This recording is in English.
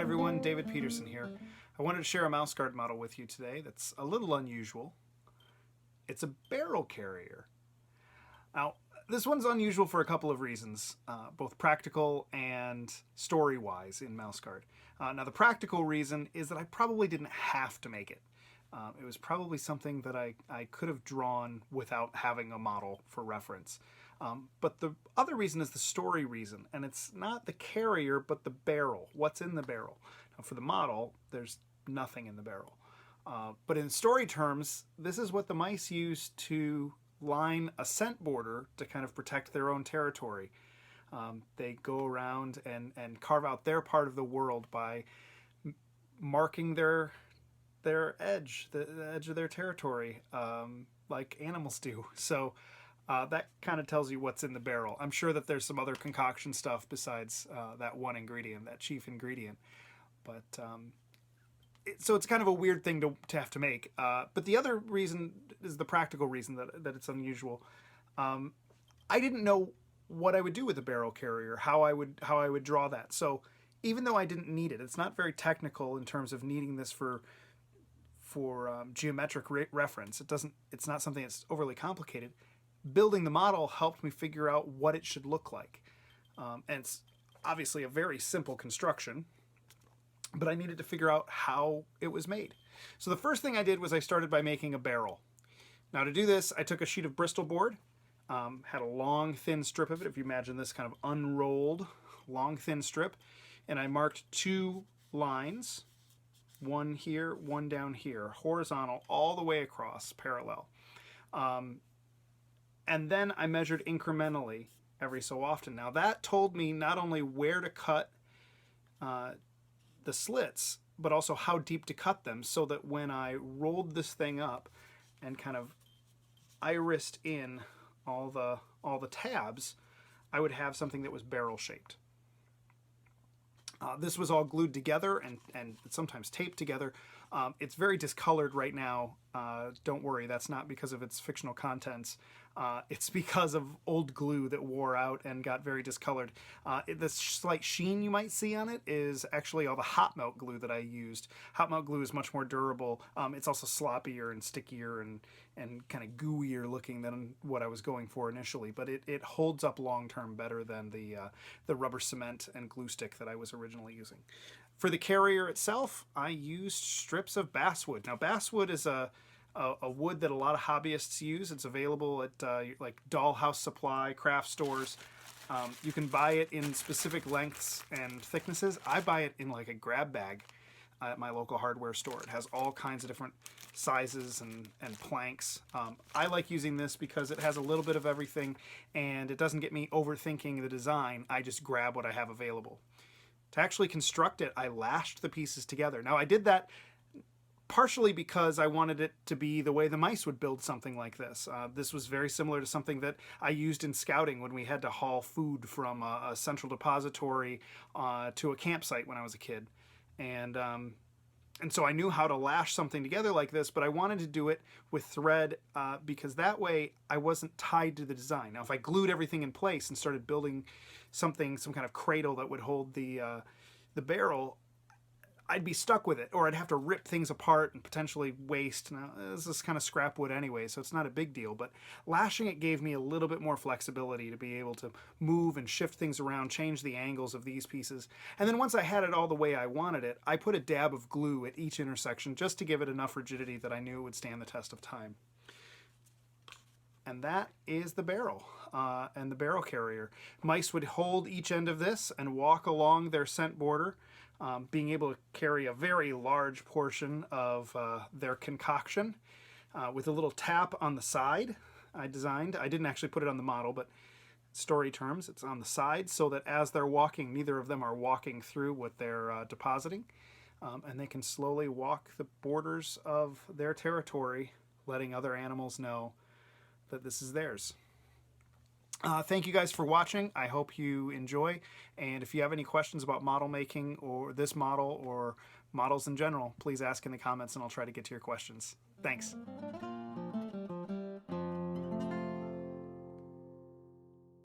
everyone, David Petersen here. I wanted to share a mouse guard model with you today that's a little unusual. It's a barrel carrier. Now, this one's unusual for a couple of reasons, both practical and story-wise in mouse guard. Now, the practical reason is that I probably didn't have to make it. It was probably something that I could have drawn without having a model for reference. But the other reason is the story reason, and it's not the carrier, but the barrel. What's in the barrel? Now, for the model, there's nothing in the barrel. But in story terms, this is what the mice use to line a scent border to kind of protect their own territory. They go around and carve out their part of the world by marking their edge, the edge of their territory, like animals do. So that kind of tells you what's in the barrel. I'm sure that there's some other concoction stuff besides that one ingredient, that chief ingredient. But so it's kind of a weird thing to have to make. But the other reason is the practical reason that it's unusual. I didn't know what I would do with a barrel carrier, how I would draw that. So even though I didn't need it, it's not very technical in terms of needing this for geometric reference. It's not something that's overly complicated. Building the model helped me figure out what it should look like. And it's obviously a very simple construction, but I needed to figure out how it was made. So the first thing I did was I started by making a barrel. Now to do this, I took a sheet of Bristol board, had a long thin strip of it, if you imagine this kind of unrolled long thin strip, and I marked two lines, one here, one down here, horizontal all the way across, parallel. And then I measured incrementally every so often. Now that told me not only where to cut the slits, but also how deep to cut them, so that when I rolled this thing up and kind of irised in all the tabs, I would have something that was barrel shaped. This was all glued together and sometimes taped together. It's very discolored right now. Don't worry, that's not because of its fictional contents. It's because of old glue that wore out and got very discolored. The slight sheen you might see on it is actually all the hot melt glue that I used. Hot melt glue is much more durable. It's also sloppier and stickier and kind of gooier looking than what I was going for initially, but it holds up long term better than the rubber cement and glue stick that I was originally using. For the carrier itself, I used strips of basswood. Now basswood is a wood that a lot of hobbyists use. It's available at like Dollhouse Supply, craft stores. You can buy it in specific lengths and thicknesses. I buy it in like a grab bag at my local hardware store. It has all kinds of different sizes and planks. I like using this because it has a little bit of everything and it doesn't get me overthinking the design. I just grab what I have available. To actually construct it, I lashed the pieces together. Now I did that partially because I wanted it to be the way the mice would build something like this. This was very similar to something that I used in scouting when we had to haul food from a central depository to a campsite when I was a kid. And so I knew how to lash something together like this, but I wanted to do it with thread because that way I wasn't tied to the design. Now if I glued everything in place and started building something, some kind of cradle that would hold the barrel, I'd be stuck with it, or I'd have to rip things apart and potentially waste. Now, this is kind of scrap wood anyway, so it's not a big deal, but lashing it gave me a little bit more flexibility to be able to move and shift things around, change the angles of these pieces. And then once I had it all the way I wanted it, I put a dab of glue at each intersection just to give it enough rigidity that I knew it would stand the test of time. And that is the barrel and the barrel carrier. Mice would hold each end of this and walk along their scent border, being able to carry a very large portion of their concoction with a little tap on the side I designed. I didn't actually put it on the model, but story terms, it's on the side so that as they're walking, neither of them are walking through what they're depositing. And they can slowly walk the borders of their territory, letting other animals know that this is theirs. Thank you guys for watching. I hope you enjoy. And if you have any questions about model making or this model or models in general, please ask in the comments and I'll try to get to your questions. Thanks.